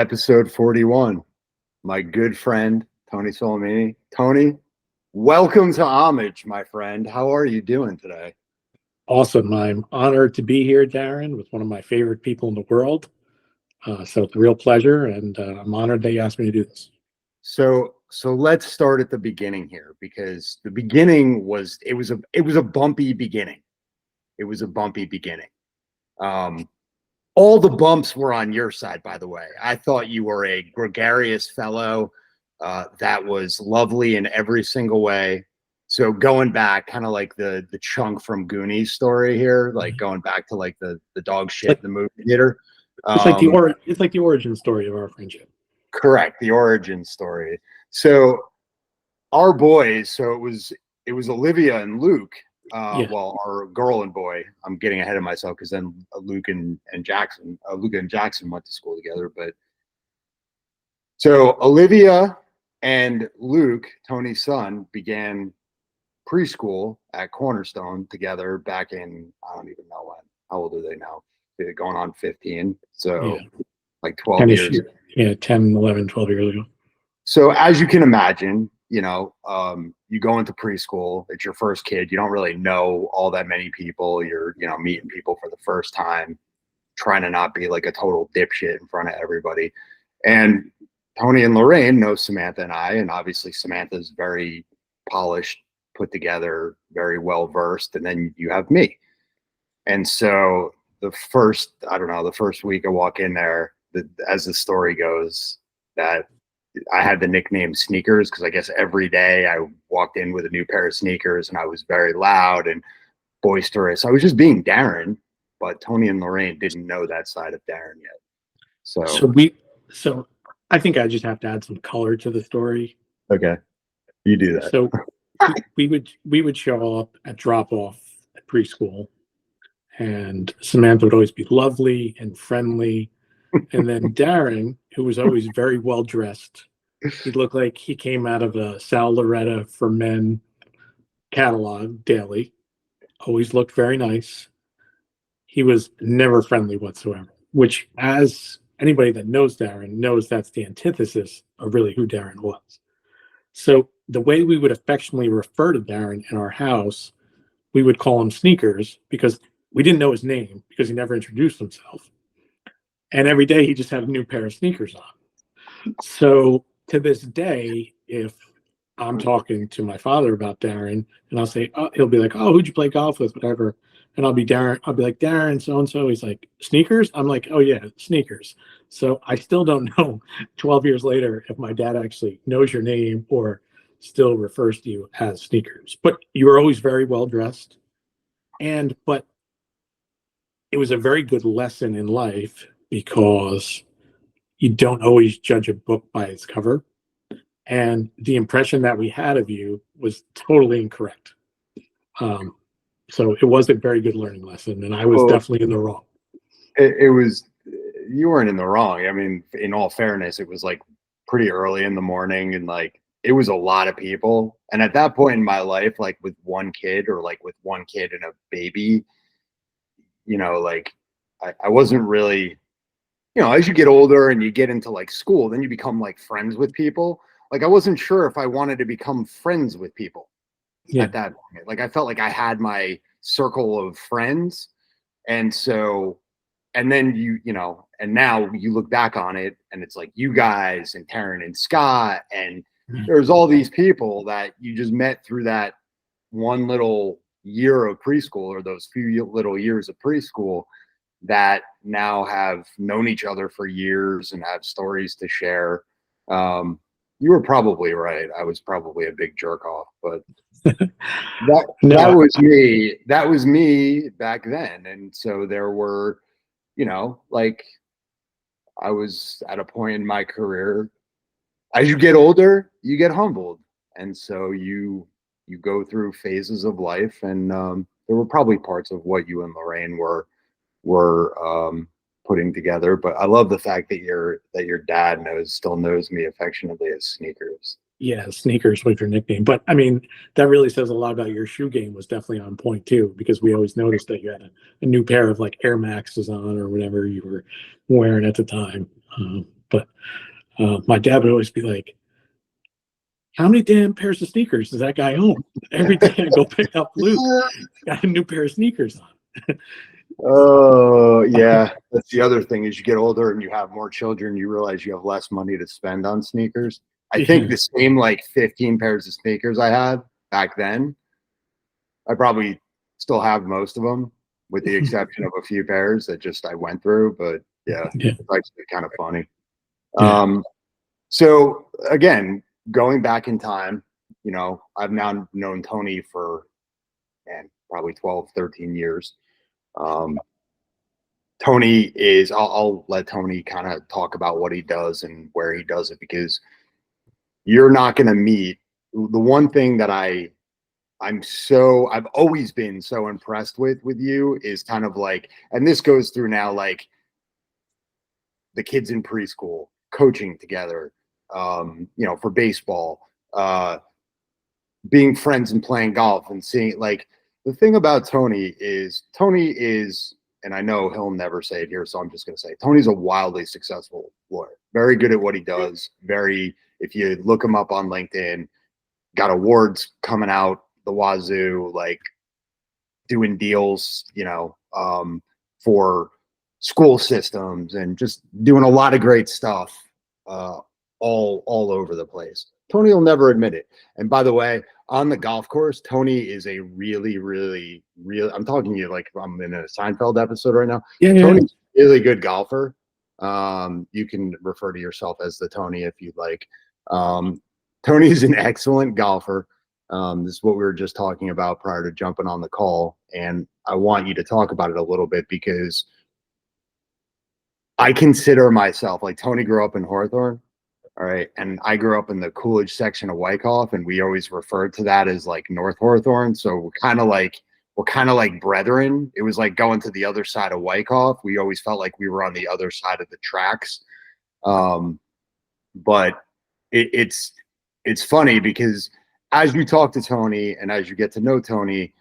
Episode 41. My good friend, Tony Solimine. Tony, welcome to Homage, my friend. How are you doing today? Awesome. I'm honored to be here, Darren, with one of my favorite people in the world. So it's a real pleasure, and I'm honored that you asked me to do this. So let's start at the beginning here, because the beginning was it was a bumpy beginning. It was a bumpy beginning. All the bumps were on your side, by the way. I thought you were a gregarious fellow that was lovely in every single way. So going back, kind of like the chunk from Goonies story here, like going back to like the dog shit in the movie theater. It's like the origin story of our friendship. Correct, the origin story. So our boys, so it was Olivia and Luke. Well, our girl and boy. I'm getting ahead of myself because then Luca and Jackson went to school together. But so Olivia and Luke, Tony's son, began preschool at Cornerstone together back in, I don't even know when. How old are they now? They're going on 15. So like 12 years. Yeah, 10, 11, 12 years ago. So as you can imagine, you go into preschool, it's your first kid. You don't really know all that many people. You're, meeting people for the first time, trying to not be like a total dipshit in front of everybody. And Tony and Lorraine know Samantha and I, and obviously Samantha's very polished, put together, very well versed. And then you have me. And so the first week I walk in there, as the story goes, that I had the nickname Sneakers because I guess every day I walked in with a new pair of sneakers and I was very loud and boisterous. I was just being Darren, but Tony and Lorraine didn't know that side of Darren yet. So I think I just have to add some color to the story. Okay, you do that. So we would show up at drop off at preschool, and Samantha would always be lovely and friendly. And then Darren, who was always very well dressed, he looked like he came out of a Sal Loretta for Men catalog daily. Always looked very nice. He was never friendly whatsoever, which, as anybody that knows Darren knows, that's the antithesis of really who Darren was. So the way we would affectionately refer to Darren in our house, we would call him Sneakers because we didn't know his name because he never introduced himself. And every day he just had a new pair of sneakers on. So to this day, if I'm talking to my father about Darren and I'll say, he'll be like, "Oh, who'd you play golf with?" Whatever. And I'll be like, "Darren, so-and-so." He's like, "Sneakers?" I'm like, "Oh yeah, Sneakers." So I still don't know 12 years later if my dad actually knows your name or still refers to you as Sneakers. But you were always very well dressed. But it was a very good lesson in life, because you don't always judge a book by its cover. And the impression that we had of you was totally incorrect. So it was a very good learning lesson, and I was definitely in the wrong. You weren't in the wrong. I mean, in all fairness, it was like pretty early in the morning, and like it was a lot of people. And at that point in my life, like with one kid and a baby, like I wasn't really, as you get older and you get into like school, then you become like friends with people. Like I wasn't sure if I wanted to become friends with people at that point. Like I felt like I had my circle of friends. And so, and then and now you look back on it and it's like you guys and Taryn and Scott, and there's all these people that you just met through that one little year of preschool, or those few little years of preschool, that now have known each other for years and have stories to share. You were probably right. I was probably a big jerk off, but that was me. That was me back then. And so there were, like I was at a point in my career, as you get older, you get humbled. And so you go through phases of life, and there were probably parts of what you and Lorraine were putting together, but I love the fact that your dad still knows me affectionately as Sneakers. Yeah, Sneakers was your nickname. But I mean, that really says a lot about your shoe game. Was definitely on point too, because we always noticed that you had a new pair of like Air Maxes on or whatever you were wearing at the time. but my dad would always be like, how many damn pairs of sneakers does that guy own? Every day I go pick up Luke, got a new pair of sneakers on. Oh, yeah. That's the other thing is you get older and you have more children, you realize you have less money to spend on sneakers. I think the same like 15 pairs of sneakers I had back then, I probably still have most of them, with the exception of a few pairs that just I went through. But yeah, it's actually kind of funny. So again, going back in time, I've now known Tony for probably 12, 13 years. Tony is, I'll let Tony kind of talk about what he does and where he does it, because you're not going to meet the one thing that I've always been so impressed with you is kind of like, and this goes through now, like the kids in preschool coaching together, for baseball, being friends and playing golf and seeing, like, the thing about Tony is, and I know he'll never say it here, so I'm just going to say it, Tony's a wildly successful lawyer, very good at what he does. If you look him up on LinkedIn, got awards coming out the wazoo, like doing deals, for school systems and just doing a lot of great stuff, all over the place. Tony will never admit it. And by the way, on the golf course, Tony is a really, really, I'm talking to you like I'm in a Seinfeld episode right now. Yeah, Tony's a really good golfer. You can refer to yourself as the Tony if you'd like. Tony's an excellent golfer. This is what we were just talking about prior to jumping on the call. And I want you to talk about it a little bit, because I consider myself, like, Tony grew up in Hawthorne. All right. And I grew up in the Coolidge section of Wyckoff, and we always referred to that as like North Hawthorne. So we're kind of like brethren. It was like going to the other side of Wyckoff. We always felt like we were on the other side of the tracks. But it's funny because as you talk to Tony and as you get to know Tony,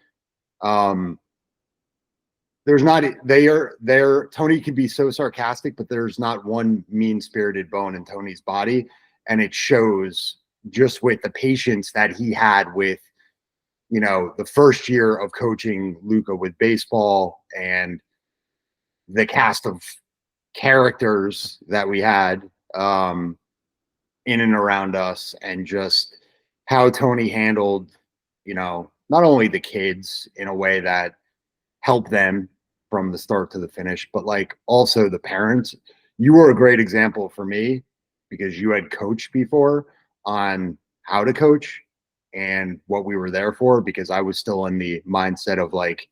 Tony can be so sarcastic, but there's not one mean-spirited bone in Tony's body. And it shows just with the patience that he had with, the first year of coaching Luca with baseball and the cast of characters that we had, in and around us, and just how Tony handled, not only the kids in a way that helped them from the start to the finish, but like also the parents. You were a great example for me because you had coached before on how to coach and what we were there for, because I was still in the mindset of like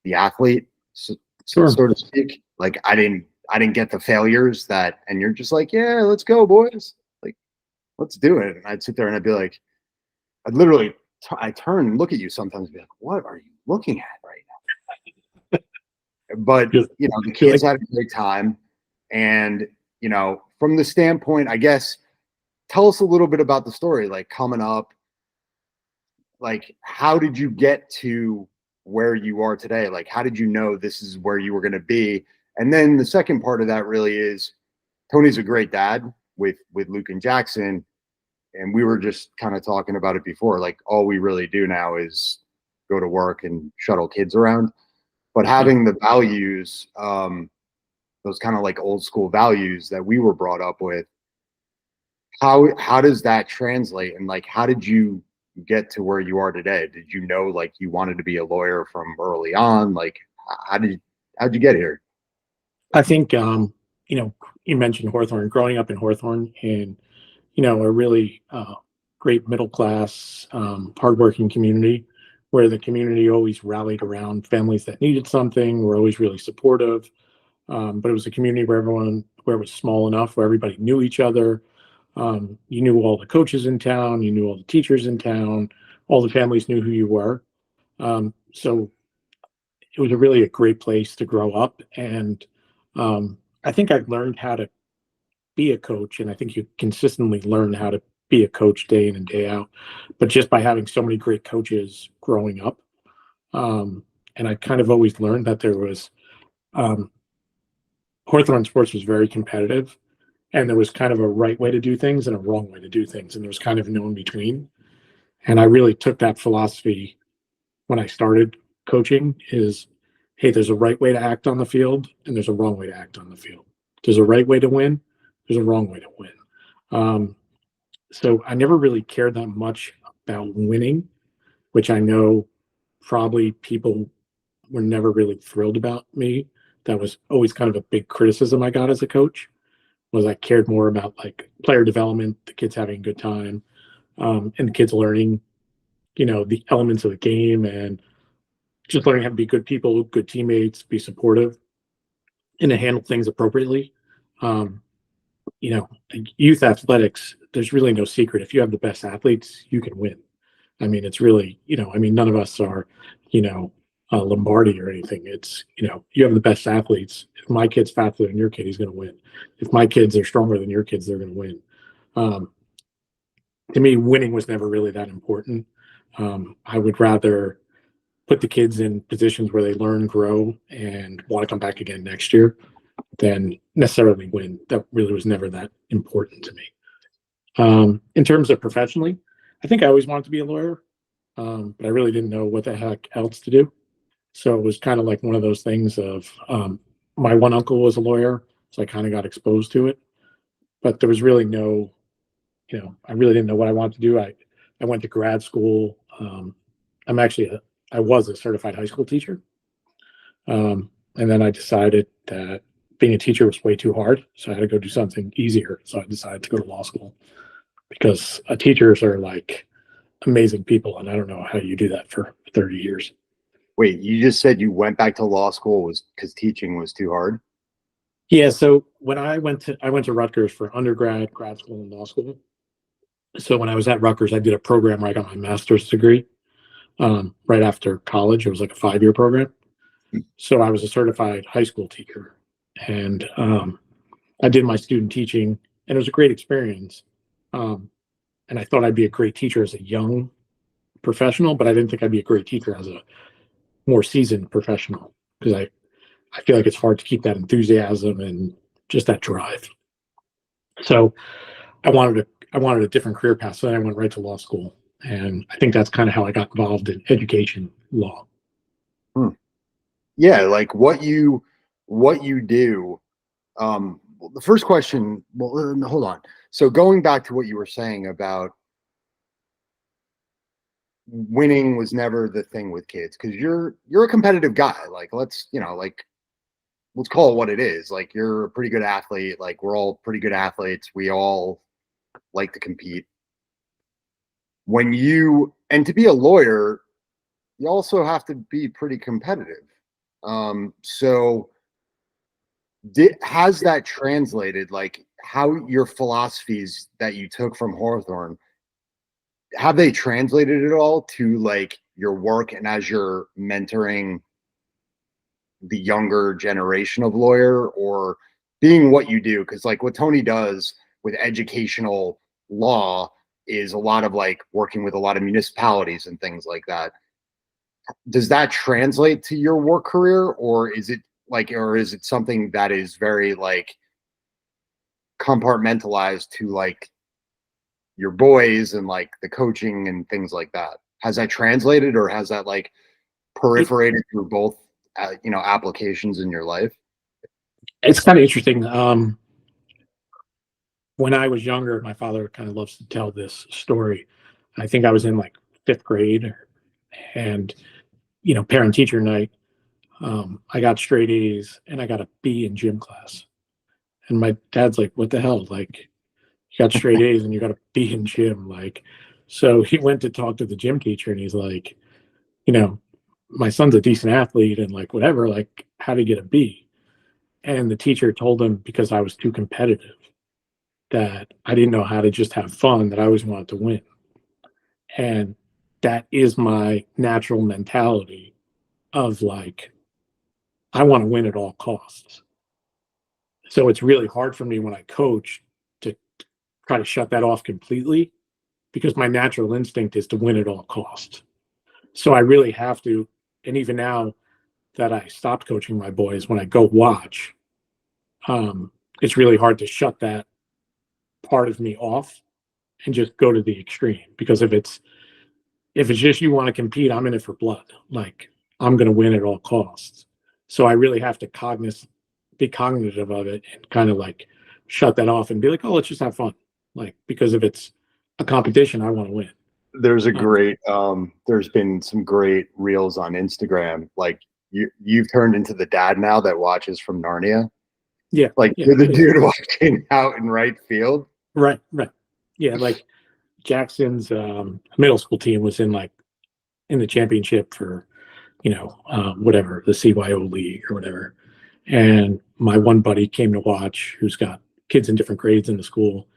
the athlete, so to speak. Like I didn't get the failures and you're just like, yeah, let's go, boys. Like, let's do it. And I'd sit there and I'd be like, I turn and look at you sometimes and be like, what are you looking at right now? But, the kids had a great time. And, from the standpoint, I guess, tell us a little bit about the story, like coming up, like, how did you get to where you are today? Like, how did you know this is where you were going to be? And then the second part of that really is Tony's a great dad with Luke and Jackson. And we were just kind of talking about it before. Like, all we really do now is go to work and shuttle kids around. But having the values, those kind of like old school values that we were brought up with, how does that translate? And like, how did you get to where you are today? Did you know like you wanted to be a lawyer from early on? Like, how'd you get here? I think, you mentioned Hawthorne, growing up in Hawthorne, and, a really great middle class, hardworking community where the community always rallied around families that needed something. We're always really supportive. But it was a community where it was small enough where everybody knew each other. You knew all the coaches in town, you knew all the teachers in town, all the families knew who you were. So it was really a great place to grow up. And I think I've learned how to be a coach, and I think you consistently learn how to be a coach day in and day out, but just by having so many great coaches growing up. And I kind of always learned that there was Hawthorne sports was very competitive, And there was kind of a right way to do things and a wrong way to do things. And there was kind of no in between. And I really took that philosophy when I started coaching is, hey, there's a right way to act on the field and there's a wrong way to act on the field. There's a right way to win. There's a wrong way to win. So I never really cared that much about winning, which I know probably people were never really thrilled about me. That was always kind of a big criticism I got as a coach, was I cared more about like player development, the kids having a good time, and the kids learning, the elements of the game and just learning how to be good people, good teammates, be supportive, and to handle things appropriately. Youth athletics, there's really no secret. If you have the best athletes, you can win. I mean, it's really, none of us are, Lombardi or anything. It's, you have the best athletes. If my kid's faster than your kid, he's going to win. If my kids are stronger than your kids, they're going to win. To me, winning was never really that important. I would rather put the kids in positions where they learn, grow, and want to come back again next year than necessarily win. That really was never that important to me. In terms of professionally, I think I always wanted to be a lawyer, but I really didn't know what the heck else to do. So it was kind of like one of those things of my one uncle was a lawyer, so I kind of got exposed to it. But there was really no, I really didn't know what I wanted to do. I went to grad school. I was a certified high school teacher. And then I decided that being a teacher was way too hard. So I had to go do something easier. So I decided to go to law school because teachers are like amazing people. And I don't know how you do that for 30 years. Wait, you just said you went back to law school was because teaching was too hard? Yeah. So when I went to Rutgers for undergrad, grad school, and law school. So when I was at Rutgers, I did a program where I got my master's degree right after college. It was like a 5-year program. So I was a certified high school teacher, and I did my student teaching, and it was a great experience. And I thought I'd be a great teacher as a young professional, but I didn't think I'd be a great teacher as a more seasoned professional because I feel like it's hard to keep that enthusiasm and just that drive. So I wanted a different career path, so then I went right to law school, and I think that's kind of how I got involved in education law. Yeah, like what you do. The first question. Well, hold on. So going back to what you were saying about winning was never the thing with kids because you're a competitive guy. Like let's call it what it is. Like you're a pretty good athlete. Like we're all pretty good athletes. We all like to compete. And to be a lawyer, you also have to be pretty competitive. So has that translated, like how your philosophies that you took from Hawthorne, have they translated at all to like your work and as you're mentoring the younger generation of lawyer or being what you do? Because like what Tony does with educational law is a lot of like working with a lot of municipalities and things like that. Does that translate to your work career, or is it something that is very like compartmentalized to like your boys and like the coaching and things like that? Has that translated, or has that like proliferated through both applications in your life? It's kind of interesting. When I was younger, my father kind of loves to tell this story. I think I was in like 5th grade, and parent teacher night. I got straight A's and I got a B in gym class. And my dad's like, "What the hell? Like, you got straight A's and you got a B in gym." Like, so he went to talk to the gym teacher, and he's like, "My son's a decent athlete and like whatever. Like, how did he get a B?" And the teacher told him because I was too competitive, that I didn't know how to just have fun, that I always wanted to win. And that is my natural mentality of like, I want to win at all costs. So it's really hard for me when I coach to try to shut that off completely because my natural instinct is to win at all costs. So I really have to, and even now that I stopped coaching my boys, when I go watch, it's really hard to shut that part of me off and just go to the extreme. Because if it's just you want to compete, I'm in it for blood. Like, I'm going to win at all costs. So I really have to be cognitive of it and kind of like shut that off and be like, oh, let's just have fun. Like, because if it's a competition, I want to win. There's a great there's been some great reels on Instagram. Like, you've turned into the dad now that watches from Narnia. Yeah. Like, yeah, you're the dude watching out in right field. Right. Yeah, like Jackson's middle school team was in the championship for, whatever, the CYO league or whatever. And my one buddy came to watch, who's got kids in different grades in the school.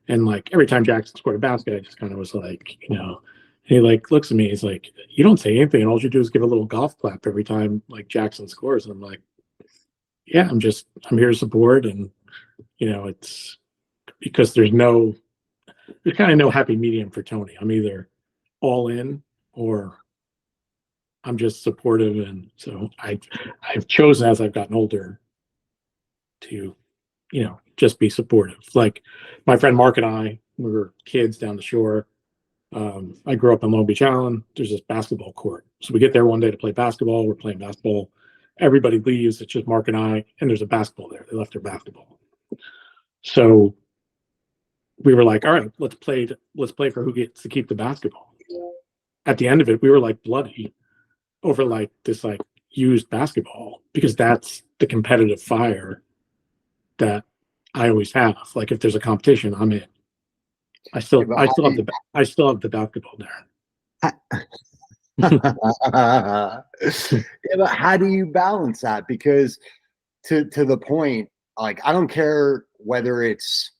And like every time Jackson scored a basket, I just kind of was like, he like looks at me, he's like, you don't say anything, and all you do is give a little golf clap every time like Jackson scores. And I'm like, yeah, I'm here to support. And it's because there's kind of no happy medium for Tony. I'm either all in or I'm just supportive. And so I've chosen, as I've gotten older, to just be supportive. Like my friend Mark and I, we were kids down the shore. I grew up in Long Beach Island. There's this basketball court. So we get there one day to play basketball. We're playing basketball. Everybody leaves. It's just Mark and I, and there's a basketball there. They left their basketball. So we were like, all right, let's play for who gets to keep the basketball. At the end of it, we were like bloody over like this like used basketball, because that's the competitive fire that I always have. Like, if there's a competition, I'm in. I still have the basketball there. Yeah, but how do you balance that? Because to the point, like, I don't care whether it's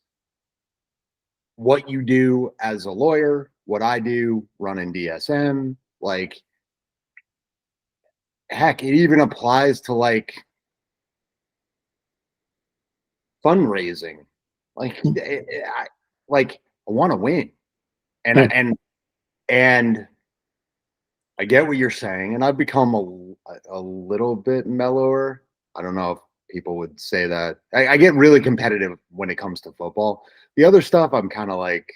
what you do as a lawyer, what I do running DSM, like, heck, it even applies to like fundraising. Like, I want to win, and I get what you're saying, and I've become a little bit mellower. I don't know if people would say that. I get really competitive when it comes to football. The other stuff, I've kind of like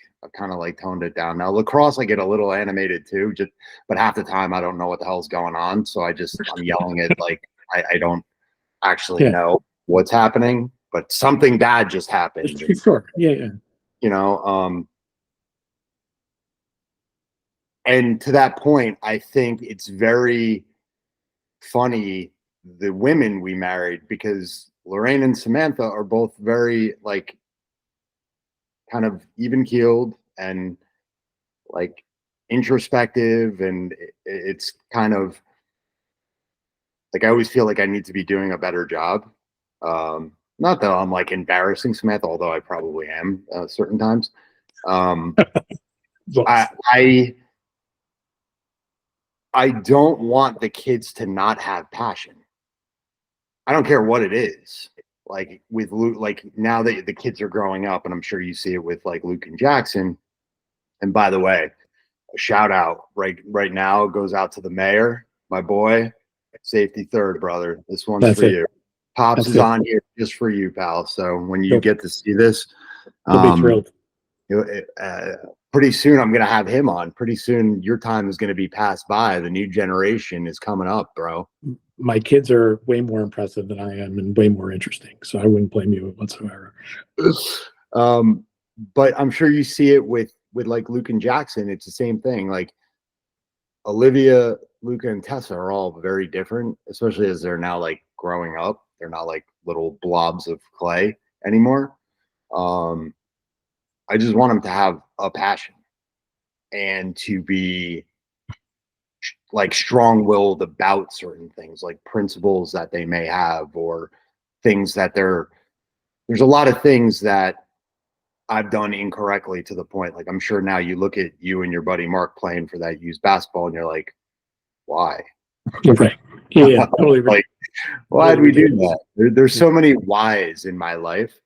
toned it down. Now lacrosse, I get a little animated too, but half the time I don't know what the hell's going on, so I'm yelling at like I don't actually know what's happening, but something bad just happened. Sure. Yeah. And to that point, I think it's very funny, the women we married, because Lorraine and Samantha are both very like kind of even keeled and like introspective, and it's kind of like I always feel like I need to be doing a better job. Not that I'm like embarrassing Samantha, although I probably am certain times. I don't want the kids to not have passion. I don't care what it is. Like with Luke, like now that the kids are growing up, and I'm sure you see it with like Luke and Jackson. And by the way, a shout out right now goes out to the mayor, my boy. Safety third, brother. This one's for you. Pops is on here just for you, pal. So when you get to see this, you'll be thrilled. Pretty soon I'm gonna have him on. Pretty soon your time is gonna be passed by. The new generation is coming up, bro. My kids are way more impressive than I am and way more interesting, so I wouldn't blame you whatsoever. But I'm sure you see it with like Luke and Jackson. It's the same thing. Like Olivia, Luca, and Tessa are all very different, especially as they're now like growing up. They're not like little blobs of clay anymore. I just want them to have a passion and to be like strong-willed about certain things, like principles that they may have, or things that there's a lot of things that I've done incorrectly, to the point, like I'm sure now you look at you and your buddy Mark playing for that used basketball and you're like, why? Right. Yeah, totally. Like, why did we do that? There's so many whys in my life.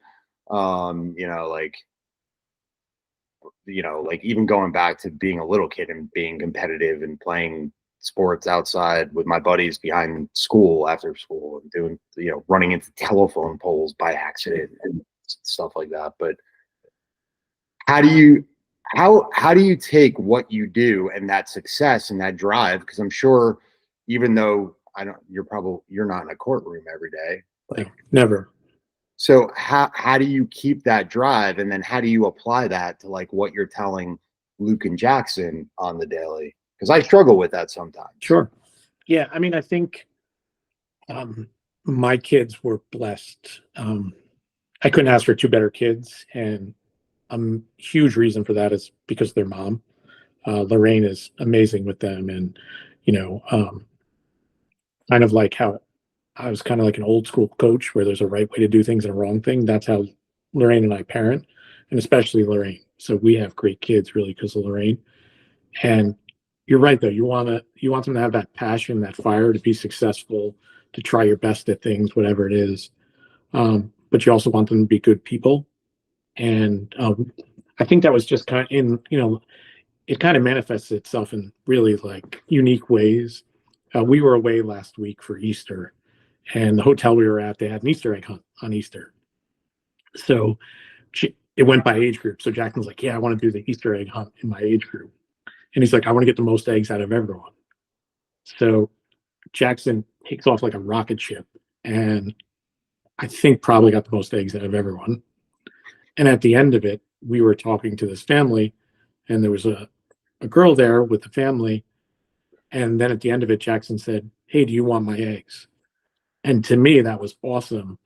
Like even going back to being a little kid and being competitive and playing sports outside with my buddies behind school, after school, and doing, running into telephone poles by accident and stuff like that. But how do you how do you take what you do and that success and that drive? Because I'm sure, even though I don't, you're not in a courtroom every day. No, never. So how do you keep that drive, and then how do you apply that to like what you're telling Luke and Jackson on the daily? Because I struggle with that sometimes. Sure. Yeah, I mean, I think my kids were blessed. I couldn't ask for two better kids, and a huge reason for that is because of their mom. Lorraine is amazing with them, and you know, kind of like how I was kind of like an old school coach where there's a right way to do things and a wrong thing. That's how Lorraine and I parent, and especially Lorraine. So we have great kids really because of Lorraine. And you're right though. You want them to have that passion, that fire to be successful, to try your best at things, whatever it is. But you also want them to be good people. And I think that was just kind of it kind of manifests itself in really like unique ways. We were away last week for Easter, and the hotel we were at, they had an Easter egg hunt on Easter. So it went by age group. So Jackson's like, yeah, I want to do the Easter egg hunt in my age group. And he's like, I want to get the most eggs out of everyone. So Jackson takes off like a rocket ship, and I think probably got the most eggs out of everyone. And at the end of it, we were talking to this family, and there was a girl there with the family. And then at the end of it, Jackson said, hey, do you want my eggs? And to me, that was awesome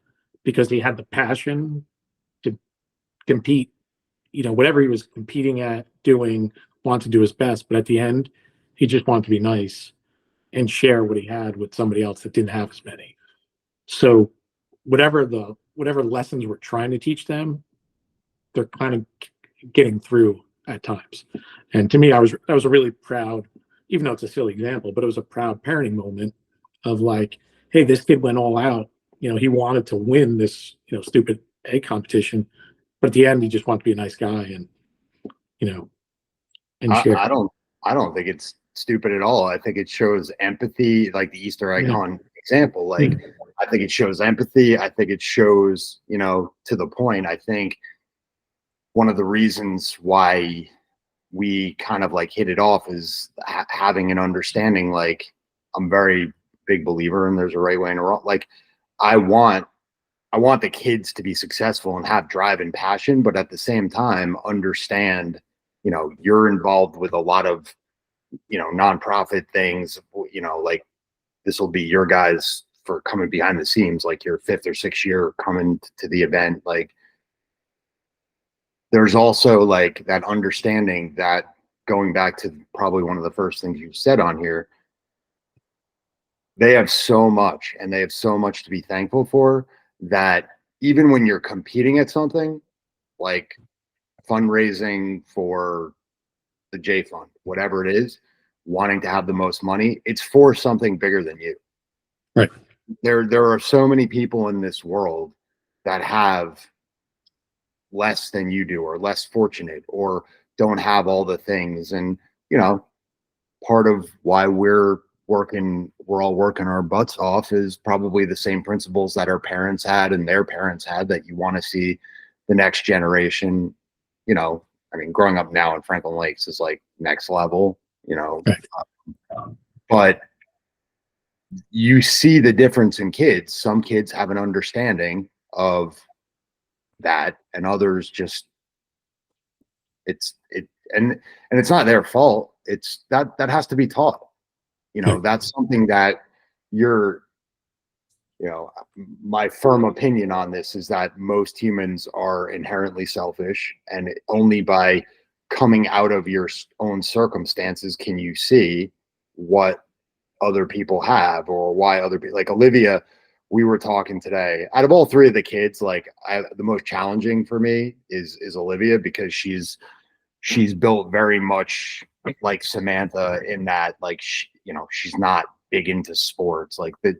because he had the passion to compete, whatever he was competing at, doing, want to do his best. But at the end, he just wanted to be nice and share what he had with somebody else that didn't have as many. So whatever lessons we're trying to teach them, they're kind of getting through at times. And to me, I was a really proud, even though it's a silly example, but it was a proud parenting moment of like, hey, this kid went all out. He wanted to win this, stupid egg competition, but at the end, he just wanted to be a nice guy and, and share. I don't think it's stupid at all. I think it shows empathy, like the Easter egg hunt example. Like, I think it shows empathy. I think it shows, to the point. I think one of the reasons why we kind of like hit it off is having an understanding. Like, I'm very big believer in there's a right way and a wrong. Like, I want the kids to be successful and have drive and passion, but at the same time, understand, you're involved with a lot of, nonprofit things, like this will be your guys for coming behind the scenes, like your 5th or 6th year coming to the event. Like, there's also like that understanding that, going back to probably one of the first things you said on here, they have so much and they have so much to be thankful for, that even when you're competing at something like fundraising for the J Fund, whatever it is, wanting to have the most money, it's for something bigger than you. Right. There are so many people in this world that have less than you do, or less fortunate, or don't have all the things. And, part of why we're all working our butts off is probably the same principles that our parents had and their parents had, that you want to see the next generation. I mean, growing up now in Franklin Lakes is like next level, Right. But you see the difference in kids. Some kids have an understanding of that, and others just, and it's not their fault. It's that has to be taught. That's something that my firm opinion on this is that most humans are inherently selfish, and only by coming out of your own circumstances can you see what other people have, or why other people, like Olivia, we were talking today, out of all 3 of the kids, like the most challenging for me is Olivia, because she's built very much like Samantha in that, like, she's not big into sports, like the,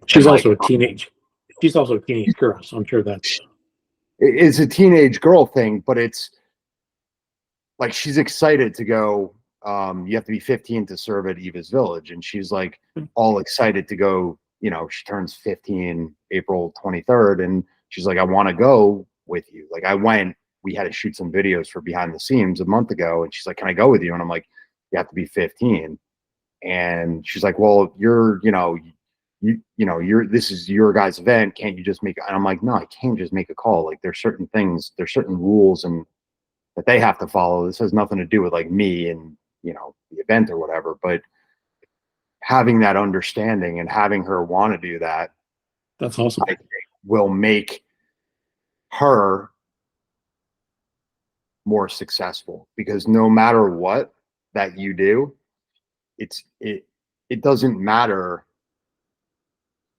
She's also a teenage girl, so I'm sure that's it's a teenage girl thing, but it's like she's excited to go. You have to be 15 to serve at Eva's Village, and she's like all excited to go. She turns 15 April 23rd, and she's like, I want to go with you. Like, we had to shoot some videos for behind the scenes a month ago. And she's like, can I go with you? And I'm like, you have to be 15. And she's like, well, you're, this is your guys' event. Can't you just make, and I'm like, no, I can't just make a call. Like there's certain things, there's certain rules and that they have to follow. This has nothing to do with like me and, the event or whatever, but having that understanding and having her want to do that, that's awesome. I think will make her more successful, because no matter what that you do, it doesn't matter.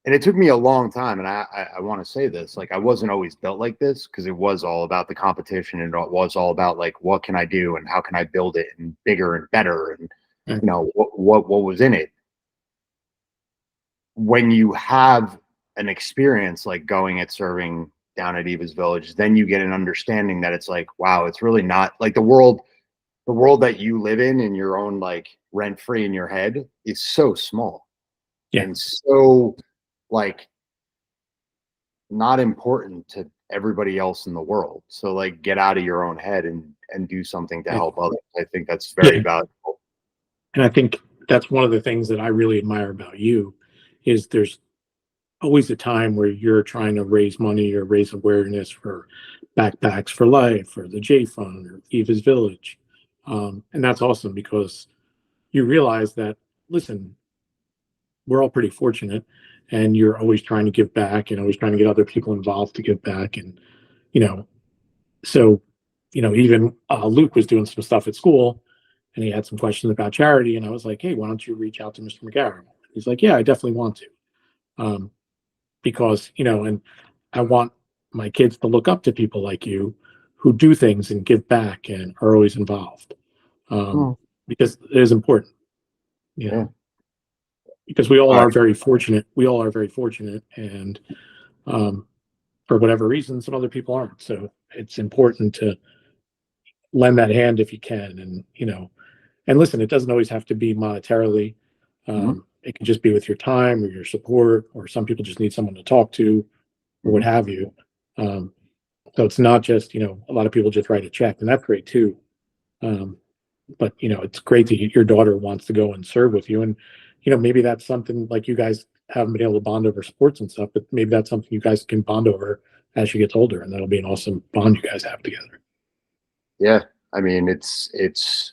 And it took me a long time, and I want to say this, like I wasn't always built like this, because it was all about the competition, and it was all about like what can I do and how can I build it and bigger and better, and what was in it. When you have an experience like going at serving down at Eva's Village, then you get an understanding that it's like, wow, it's really not like the world that you live in your own like rent free in your head is so small. Yeah. And so like not important to everybody else in the world. So like get out of your own head and do something to help others. I think that's very valuable. And I think that's one of the things that I really admire about you is there's always a time where you're trying to raise money or raise awareness for Backpacks for Life or the J Fund or Eva's Village. And that's awesome, because you realize that, listen, we're all pretty fortunate, and you're always trying to give back and always trying to get other people involved to give back. And, so, even Luke was doing some stuff at school and he had some questions about charity. And I was like, hey, why don't you reach out to Mr. McGarry? He's like, yeah, I definitely want to. Because, and I want my kids to look up to people like you who do things and give back and are always involved. Because it is important, because we all are very fortunate. We all are very fortunate. And for whatever reason, some other people aren't. So it's important to lend that hand if you can. And, and listen, it doesn't always have to be monetarily. It can just be with your time or your support, or some people just need someone to talk to or what have you. So it's not just, a lot of people just write a check, and that's great too. But, it's great that your daughter wants to go and serve with you. And, maybe that's something like you guys haven't been able to bond over sports and stuff, but maybe that's something you guys can bond over as she gets older. And that'll be an awesome bond you guys have together. Yeah. I mean, it's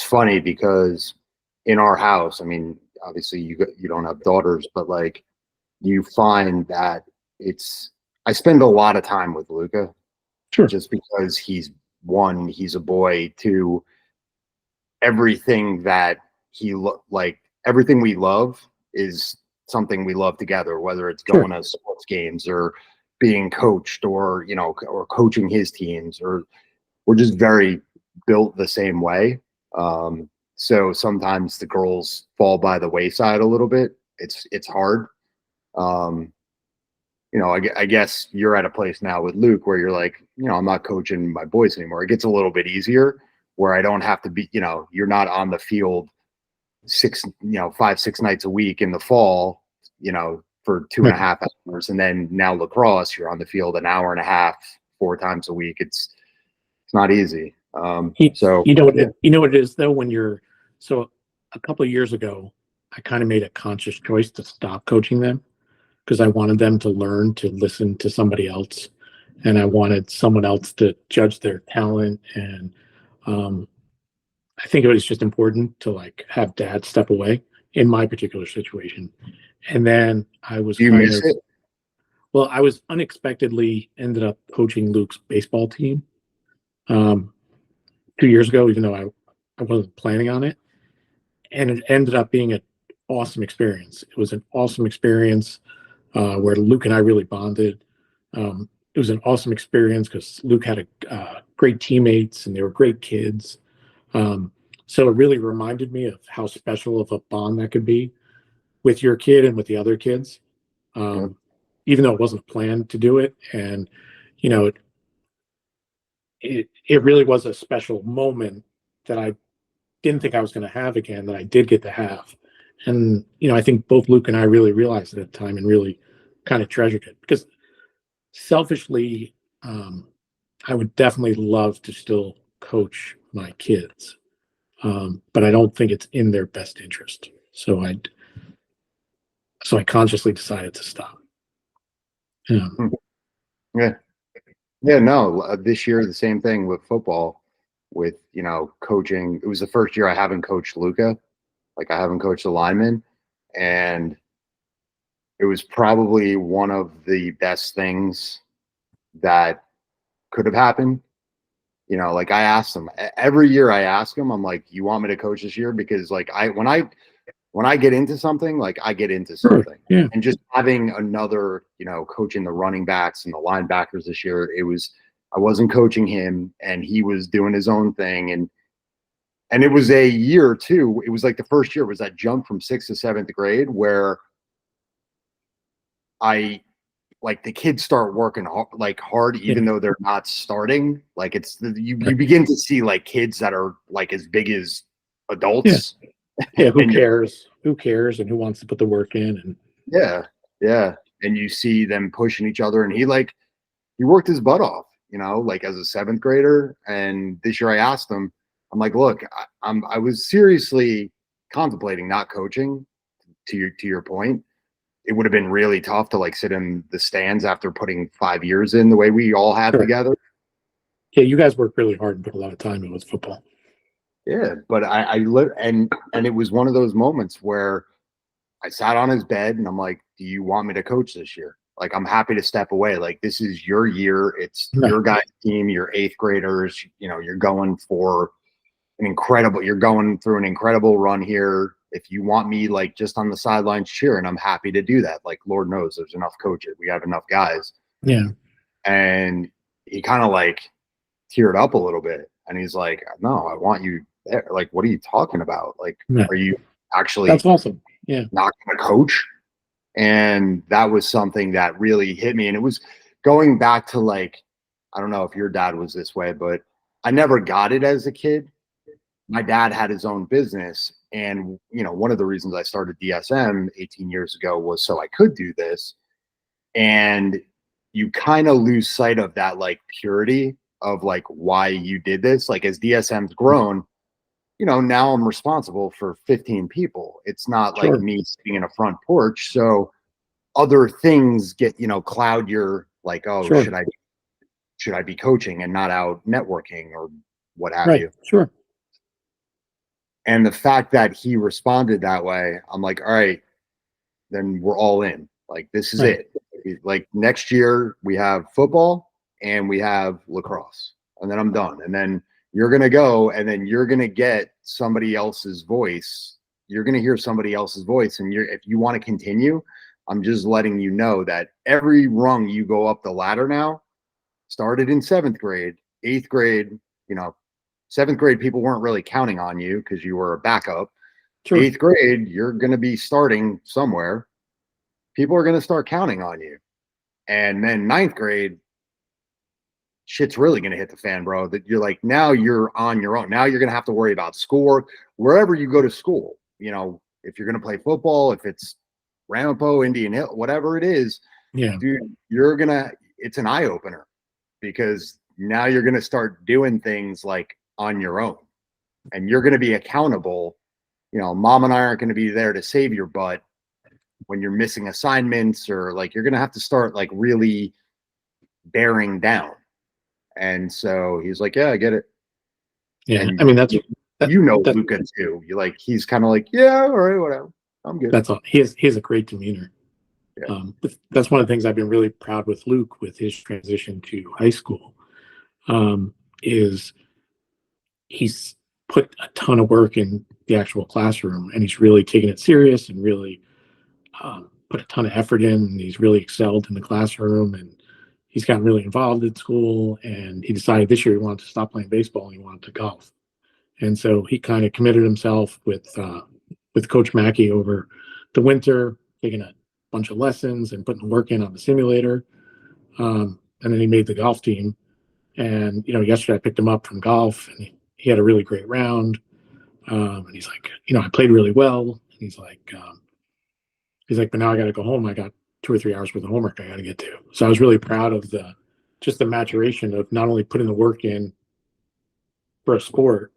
funny because in our house, I mean, obviously you don't have daughters, but like you find that I spend a lot of time with Luca. Sure. Just because he's a boy. Two, everything that everything we love is something we love together, whether it's going to sports games or being coached or, or coaching his teams, or we're just very built the same way. So sometimes the girls fall by the wayside a little bit. It's hard. I guess you're at a place now with Luke where you're like, I'm not coaching my boys anymore. It gets a little bit easier where I don't have to be, you're not on the field 5-6 nights a week in the fall, for 2.5 hours. And then now lacrosse, you're on the field an hour and a half, 4 times a week. It's not easy. So you know what it is though, so a couple of years ago, I kind of made a conscious choice to stop coaching them, because I wanted them to learn to listen to somebody else, and I wanted someone else to judge their talent. And I think it was just important to like have dad step away in my particular situation. And then I was well, I was unexpectedly ended up coaching Luke's baseball team 2 years ago, even though I wasn't planning on it. And it ended up being an awesome experience. It was an awesome experience where Luke and I really bonded. It was an awesome experience because Luke had great teammates and they were great kids. So it really reminded me of how special of a bond that could be with your kid and with the other kids, even though it wasn't planned to do it. And, it really was a special moment that I didn't think I was going to have again, that I did get to have. And, I think both Luke and I really realized it at the time and really kind of treasured it, because selfishly, I would definitely love to still coach my kids, but I don't think it's in their best interest. So I consciously decided to stop. Yeah. Yeah. Yeah, no, this year the same thing with football, with coaching. It was the first year I haven't coached Luca, like I haven't coached the lineman, and it was probably one of the best things that could have happened. Like I asked him every year. I ask him, I'm like, "You want me to coach this year?" Because like when I get into something, like I get into Sure. something. Yeah. And just having another, coaching the running backs and the linebackers this year, I wasn't coaching him and he was doing his own thing. And it was a year too. It was like the first year was that jump from 6th to 7th grade where I like the kids start working hard, even though they're not starting. Like you begin to see like kids that are like as big as adults. Yeah. Who cares? Who cares? And who wants to put the work in? And yeah. And you see them pushing each other, and he worked his butt off, like as a 7th grader. And this year I asked him, I'm like, look, I was seriously contemplating not coaching. To your point, it would have been really tough to like sit in the stands after putting 5 years in the way we all had together. Yeah, you guys work really hard and put a lot of time in with football. Yeah, but I lived, and it was one of those moments where I sat on his bed and I'm like, "Do you want me to coach this year? Like, I'm happy to step away. Like, this is your year. It's your guys' team. Your 8th graders. You're going through an incredible run here. If you want me, like, just on the sidelines cheering, I'm happy to do that. Like, Lord knows there's enough coaches. We have enough guys." Yeah. And he kind of like teared up a little bit, and he's like, "No, I want you there. Like, what are you talking about? Like, are you actually?" That's awesome. Yeah. Not going to coach. And that was something that really hit me. And it was going back to like, I don't know if your dad was this way, but I never got it as a kid. My dad had his own business. And, one of the reasons I started DSM 18 years ago was so I could do this. And you kind of lose sight of that like purity of like why you did this. Like as DSM's grown, now I'm responsible for 15 people. It's not like me sitting in a front porch. So other things get, cloud your like, oh, should I be coaching and not out networking or what have you? Sure. And the fact that he responded that way, I'm like, all right, then we're all in. Like, this is it. Like next year we have football and we have lacrosse, and then I'm done. And then you're going to go, and then you're going to get somebody else's voice. You're going to hear somebody else's voice. And if you want to continue, I'm just letting you know that every rung you go up the ladder now started in 7th grade, 8th grade, 7th grade, people weren't really counting on you because you were a backup. 8th grade, you're going to be starting somewhere. People are going to start counting on you. And then 9th grade, shit's really going to hit the fan, bro. That you're like, now you're on your own. Now you're going to have to worry about schoolwork wherever you go to school. If you're going to play football, if it's Ramapo, Indian Hill, whatever it is, dude, it's an eye opener because now you're going to start doing things like on your own, and you're going to be accountable. Mom and I aren't going to be there to save your butt when you're missing assignments, or like you're going to have to start like really bearing down. And so he's like, yeah, I get it. Yeah. And I mean, Luca too. You're like, he's kind of like, yeah, all right, whatever. I'm good. That's all. He has a great demeanor. Yeah. That's one of the things I've been really proud with Luke with his transition to high school, is he's put a ton of work in the actual classroom, and he's really taken it serious and really put a ton of effort in, and he's really excelled in the classroom, and he's gotten really involved in school. And he decided this year he wanted to stop playing baseball and he wanted to golf. And so he kind of committed himself with Coach Mackey over the winter, taking a bunch of lessons and putting work in on the simulator. And then he made the golf team. And, yesterday I picked him up from golf, and he had a really great round. And he's like, I played really well. And he's like, but now I got to go home. I got 2 or 3 hours worth of homework I got to get to. So I was really proud of the just the maturation of not only putting the work in for a sport,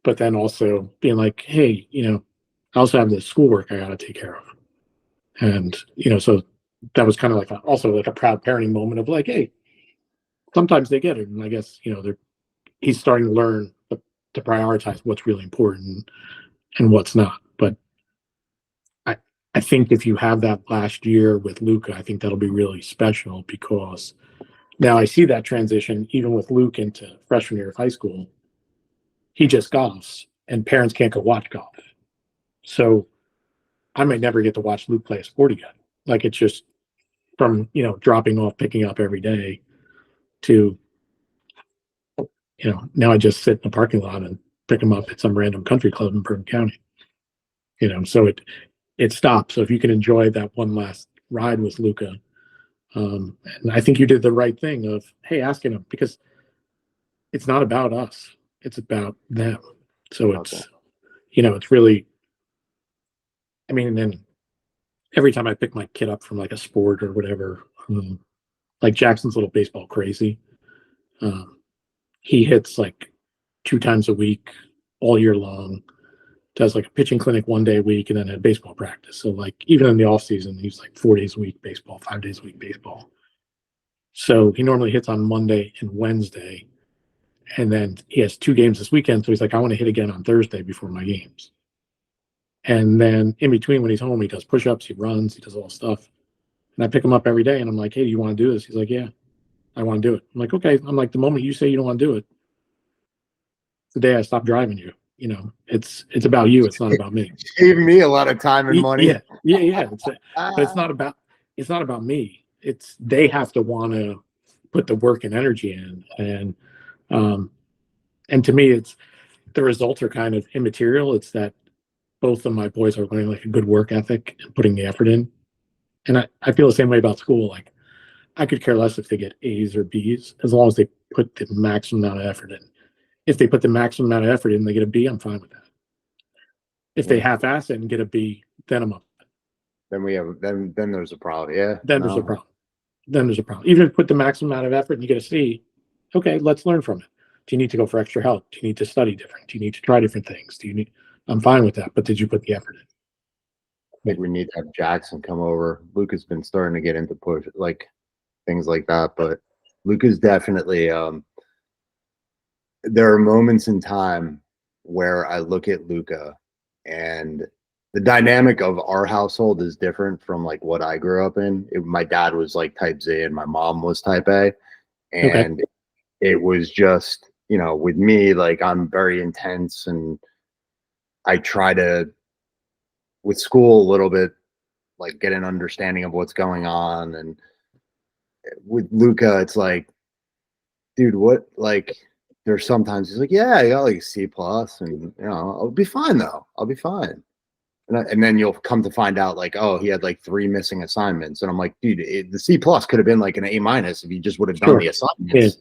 but then also being like, hey, I also have this schoolwork I got to take care of. And, so that was kind of like also like a proud parenting moment of like, hey, sometimes they get it. And I guess, he's starting to learn to prioritize what's really important and what's not. But I think if you have that last year with Luca, I think that'll be really special, because now I see that transition even with Luke into freshman year of high school. He just golfs and parents can't go watch golf. So I might never get to watch Luke play a sport again. Like, it's just from, dropping off, picking up every day to, now I just sit in the parking lot and pick him up at some random country club in Bergen County. So it stops. So if you can enjoy that one last ride with Luca, and I think you did the right thing of, hey, asking him, because it's not about us, it's about them. So it's, it's really, I mean, then every time I pick my kid up from like a sport or whatever, like Jackson's a little baseball crazy. He hits like 2 times a week all year long, does like a pitching clinic 1 day a week, and then had baseball practice. So like even in the off season, he's like 4 days a week baseball, 5 days a week baseball. So he normally hits on Monday and Wednesday, and then he has 2 games this weekend. So he's like, I want to hit again on Thursday before my games. And then in between, when he's home, he does push-ups, he runs, he does all stuff. And I pick him up every day, and I'm like, hey, do you want to do this? He's like, yeah, I want to do it. I'm like, okay. I'm like, the moment you say you don't want to do it, the day I stop driving you. It's about you. It's not about me. Saved me a lot of time and money. Yeah. But it's not about me. It's, they have to want to put the work and energy in. And to me, it's, the results are kind of immaterial. It's that both of my boys are learning like a good work ethic and putting the effort in. And I feel the same way about school. Like, I could care less if they get A's or B's, as long as they put the maximum amount of effort in. If they put the maximum amount of effort in, they get a B, I'm fine with that. If they half-ass it and get a B, then I'm up. Then there's a problem. Yeah. There's a problem. Then there's a problem. Even if you put the maximum amount of effort and you get a C, okay, let's learn from it. Do you need to go for extra help? Do you need to study different? Do you need to try different things? I'm fine with that, but did you put the effort in? I think we need to have Jackson come over. Luca's been starting to get into push, like things like that, but Luca's definitely, there are moments in time where I look at Luca, and the dynamic of our household is different from like what I grew up in. My dad was like type Z and my mom was type A. And it was just, with me, like, I'm very intense, and I try to, with school a little bit, like, get an understanding of what's going on. And with Luca, it's like, dude, what, like, there's sometimes he's like, yeah, I got like a C plus, and I'll be fine though. I'll be fine. And then you'll come to find out like, oh, he had like 3 missing assignments, and I'm like, dude, the C plus could have been like an A minus if you just would have done the assignments.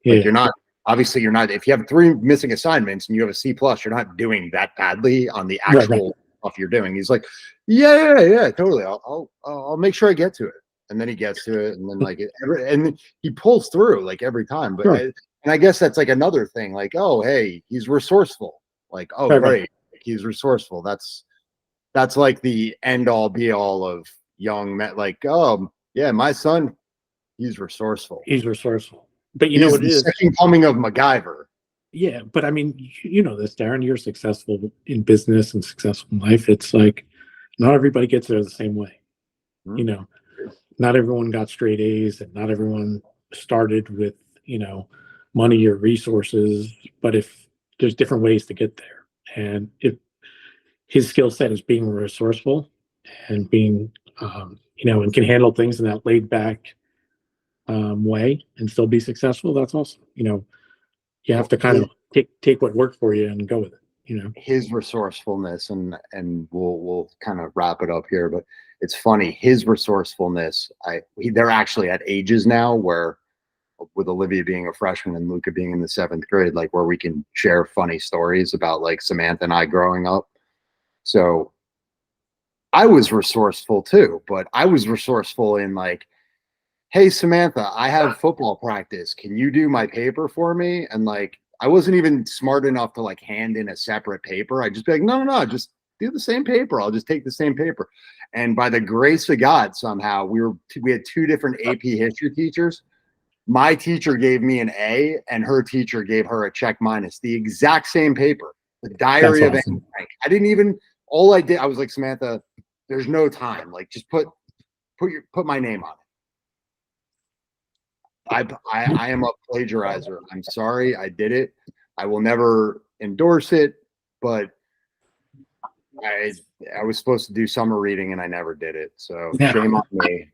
Like, you're not, obviously you're not, if you have 3 missing assignments and you have a C plus, you're not doing that badly on the actual stuff you're doing. He's like, yeah, totally. I'll make sure I get to it. And then he gets to it, and then like and he pulls through like every time. But and I guess that's like another thing. Like, oh, hey, he's resourceful. Like, oh, great, he's resourceful. That's like the end all be all of young men. Like, oh yeah, my son, he's resourceful. He's resourceful. But you know what it is? Second coming of MacGyver. Yeah, but I mean, you know this, Darren. You're successful in business and successful in life. It's like not everybody gets there the same way. Not everyone got straight A's, and not everyone started with money or resources. But if there's different ways to get there, and if his skill set is being resourceful and being and can handle things in that laid back way and still be successful, that's awesome. You have to kind of take what worked for you and go with it. His resourcefulness, and we'll kind of wrap it up here, but it's funny, his resourcefulness, they're actually at ages now where, with Olivia being a freshman and Luca being in the 7th grade, like where we can share funny stories about like Samantha and I growing up. So I was resourceful too, but I was resourceful in like, hey, Samantha, I have football practice. Can you do my paper for me? And like, I wasn't even smart enough to like hand in a separate paper. I'd just be like, no, just do the same paper. I'll just take the same paper. And by the grace of God, somehow we had two different AP history teachers. My teacher gave me an A and her teacher gave her a check minus, the exact same paper, the diary of awesome. Anne Frank. I didn't even, all I did, I was like, Samantha, there's no time. Like, just put my name on it. I am a plagiarizer. I'm sorry, I did it. I will never endorse it, but I was supposed to do summer reading and I never did it. So shame on me.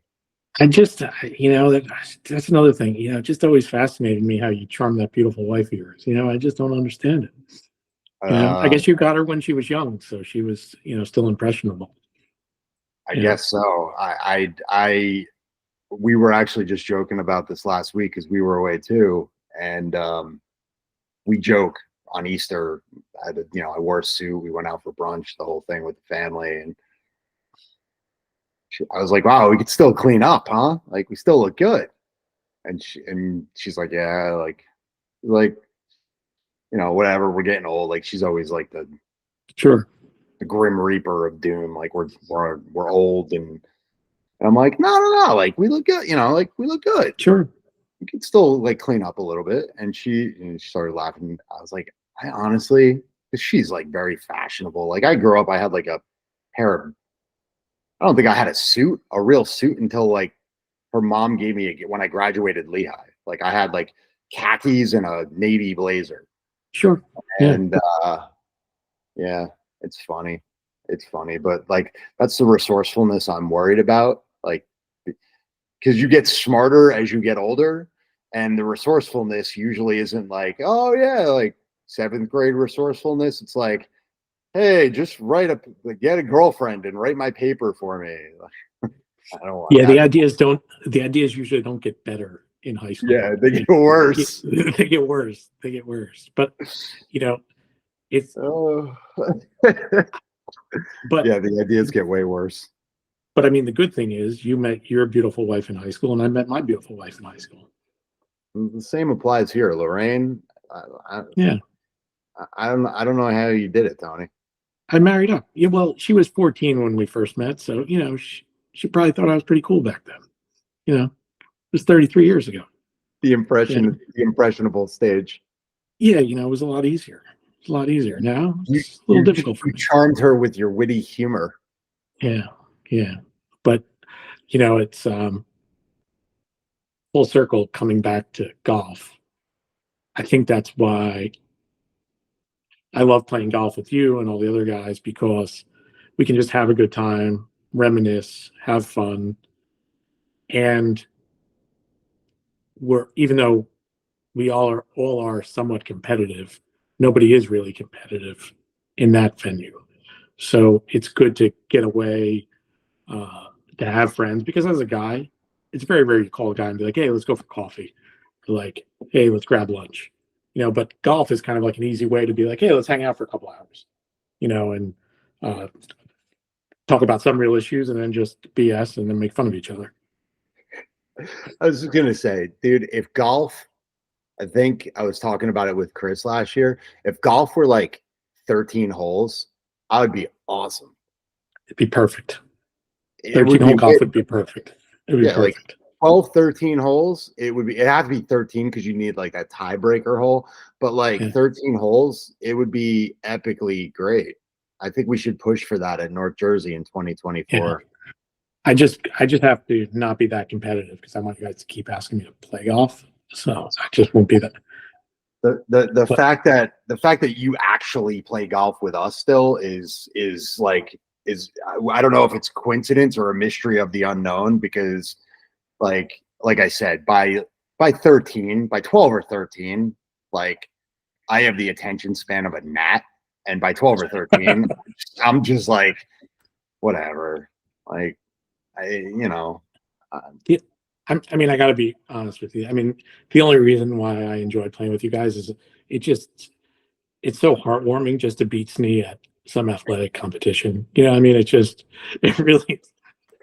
I just, that's another thing. It just always fascinated me how you charm that beautiful wife of yours. I just don't understand it. I guess you got her when she was young, so she was, still impressionable. I guess so. We were actually just joking about this last week because we were away too, and we joke on Easter. I wore a suit. We went out for brunch, the whole thing with the family, and I was like, "Wow, we could still clean up, huh? Like, we still look good." And she's like, "Yeah, like, whatever. We're getting old." Like, she's always like the grim reaper of doom. Like, we're old, and I'm like, no, like, we look good. Like, we look good. Sure. You can still like clean up a little bit. And she started laughing. I was like, I honestly, because she's like very fashionable. Like, I grew up, I had like a pair of, I don't think I had a real suit until like her mom gave me when I graduated Lehigh. Like, I had like khakis and a navy blazer. Sure. And yeah, it's funny. It's funny, but like, that's the resourcefulness I'm worried about. Like, because you get smarter as you get older, and the resourcefulness usually isn't like, oh yeah, like 7th grade resourcefulness. It's like, hey, just get a girlfriend and write my paper for me. I don't want that. The ideas usually don't get better in high school. Yeah, they get worse. They get worse. But it's but yeah, the ideas get way worse. But I mean, the good thing is you met your beautiful wife in high school, and I met my beautiful wife in high school. The same applies here, Lorraine. I don't know how you did it, Tony. I married up. Yeah, well, she was 14 when we first met, so she probably thought I was pretty cool back then. It was 33 years ago. The impressionable stage. Yeah, it was a lot easier. It's a lot easier now. It's a little difficult for me. You charmed her with your witty humor. Yeah, but it's full circle coming back to golf. I think that's why I love playing golf with you and all the other guys, because we can just have a good time, reminisce, have fun, and even though we all are somewhat competitive, nobody is really competitive in that venue. So it's good to get away, to have friends, because as a guy, it's very rare to call a guy and be like, hey, let's go for coffee. Or like, hey, let's grab lunch. But golf is kind of like an easy way to be like, hey, let's hang out for a couple hours, and talk about some real issues, and then just BS and then make fun of each other. I was just going to say, dude, if golf, I think I was talking about it with Chris last year. If golf were like 13 holes, I would be awesome. It'd be perfect. 13-hole golf would be perfect. It would be perfect. Like 12, 13 holes, it had to be 13 because you need like that tiebreaker hole. But like 13 holes, it would be epically great. I think we should push for that at North Jersey in 2024. Yeah. I just have to not be that competitive, because I want you guys to keep asking me to play golf. So I just won't be that. The fact that you actually play golf with us still is I don't know if it's coincidence or a mystery of the unknown, because like I said, by 13, by 12 or 13, like, I have the attention span of a gnat, and by 12 or 13, I'm just like, whatever. Like, I got to be honest with you. I mean, the only reason why I enjoy playing with you guys is it's so heartwarming just to beat Snee at some athletic competition. It really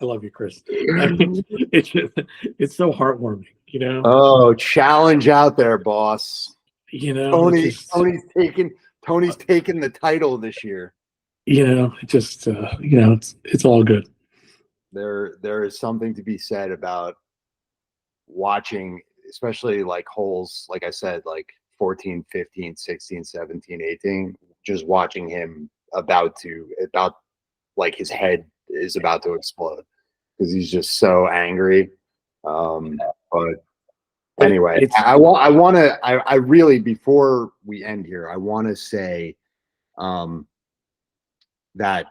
I love you, Chris. I mean, it's so heartwarming, you know. Oh, challenge out there, boss. You know, Tony's taking the title this year. You know, it's all good. There is something to be said about watching, especially like holes, like I said, like 14, 15, 16, 17, 18, just watching him about like his head is about to explode because he's just so angry. But anyway, I really, before we end here, I want to say that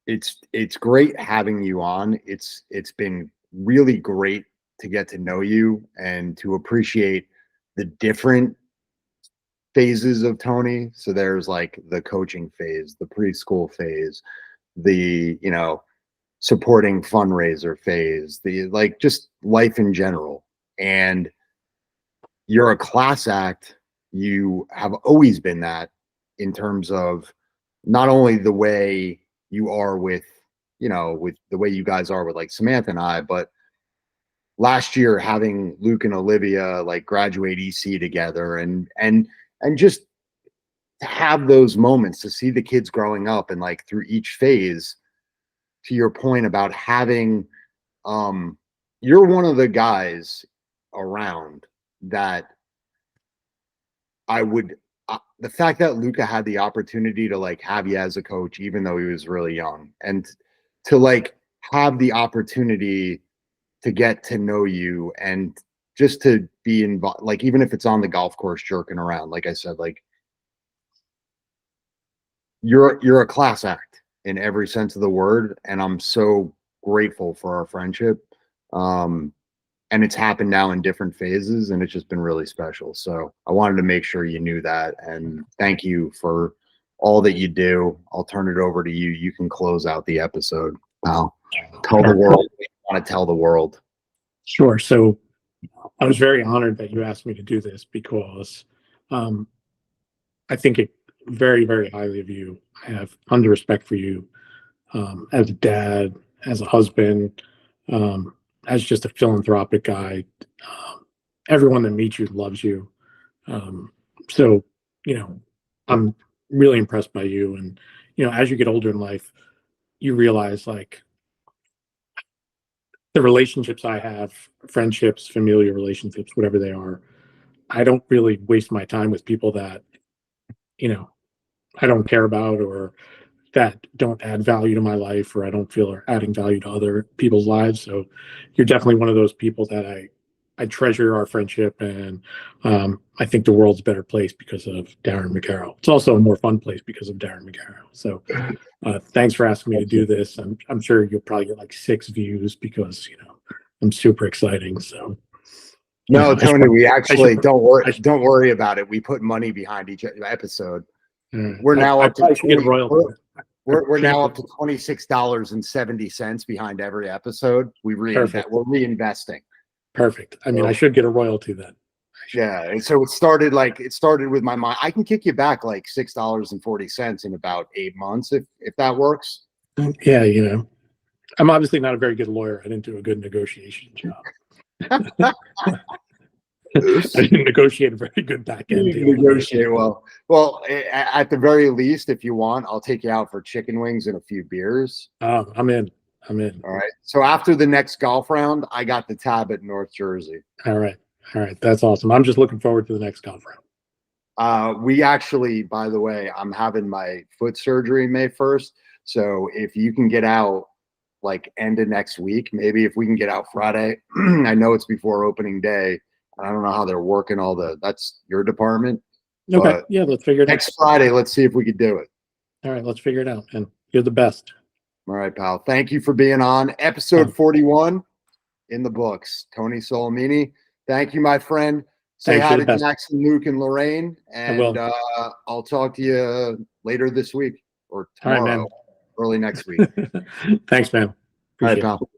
it's great having you on. It's been really great to get to know you and to appreciate the different phases of Tony. So there's like the coaching phase, the preschool phase, the, you know, supporting fundraiser phase, the like just life in general. And you're a class act. You have always been that in terms of not only the way you are with, you know, with the way you guys are with like Samantha and I, but last year having Luke and Olivia like graduate EC together and just to have those moments to see the kids growing up and like through each phase, to your point about having, you're one of the guys around that I would, the fact that Luca had the opportunity to like have you as a coach, even though he was really young, and to like have the opportunity to get to know you and just to be involved, like even if it's on the golf course jerking around, like I said, like you're a class act in every sense of the word, and I'm so grateful for our friendship. And it's happened now in different phases, and it's just been really special. So I wanted to make sure you knew that, and thank you for all that you do. I'll turn it over to you. You can close out the episode, pal. Tell the world what you want to tell the world. Sure. So I was very honored that you asked me to do this because I think it very, very highly of you. I have tons of respect for you as a dad, as a husband, as just a philanthropic guy. Everyone that meets you loves you. So, you know, I'm really impressed by you. And, you know, as you get older in life, you realize like the relationships I have, friendships, familiar relationships, whatever they are, I don't really waste my time with people that, you know, I don't care about or that don't add value to my life or I don't feel are adding value to other people's lives. So you're definitely one of those people that I treasure our friendship, and I think the world's a better place because of Darren McGarrow. It's also a more fun place because of Darren McGarrow. So thanks for asking me to do this. I'm sure you'll probably get like 6 views because, you know, I'm super exciting. So no, Tony, we actually don't worry about it. We put money behind each episode. We're now up to we're now up to $26.70 behind every episode. We're reinvesting. Perfect. I mean, I should get a royalty then. Yeah, and so it started with my mind. I can kick you back like $6.40 in about 8 months if that works. Yeah, you know, I'm obviously not a very good lawyer. I didn't do a good negotiation job. I didn't negotiate a very good back end deal. Negotiate well. Well, at the very least, if you want, I'll take you out for chicken wings and a few beers. I'm in. All right. So after the next golf round, I got the tab at North Jersey. All right. That's awesome. I'm just looking forward to the next golf round. We actually, by the way, I'm having my foot surgery May 1st. So if you can get out like end of next week, maybe if we can get out Friday, I know it's before opening day. I don't know how they're working that's your department. Okay. Yeah, let's figure it out. Next Friday, let's see if we could do it. All right, let's figure it out. And you're the best. All right, pal. Thank you for being on. Episode 41 in the books. Tony Solimine. Thank you, my friend. Say hi to Jackson, Luke, and Lorraine. And I'll talk to you later this week or tomorrow, early next week. Thanks, man. All right, pal.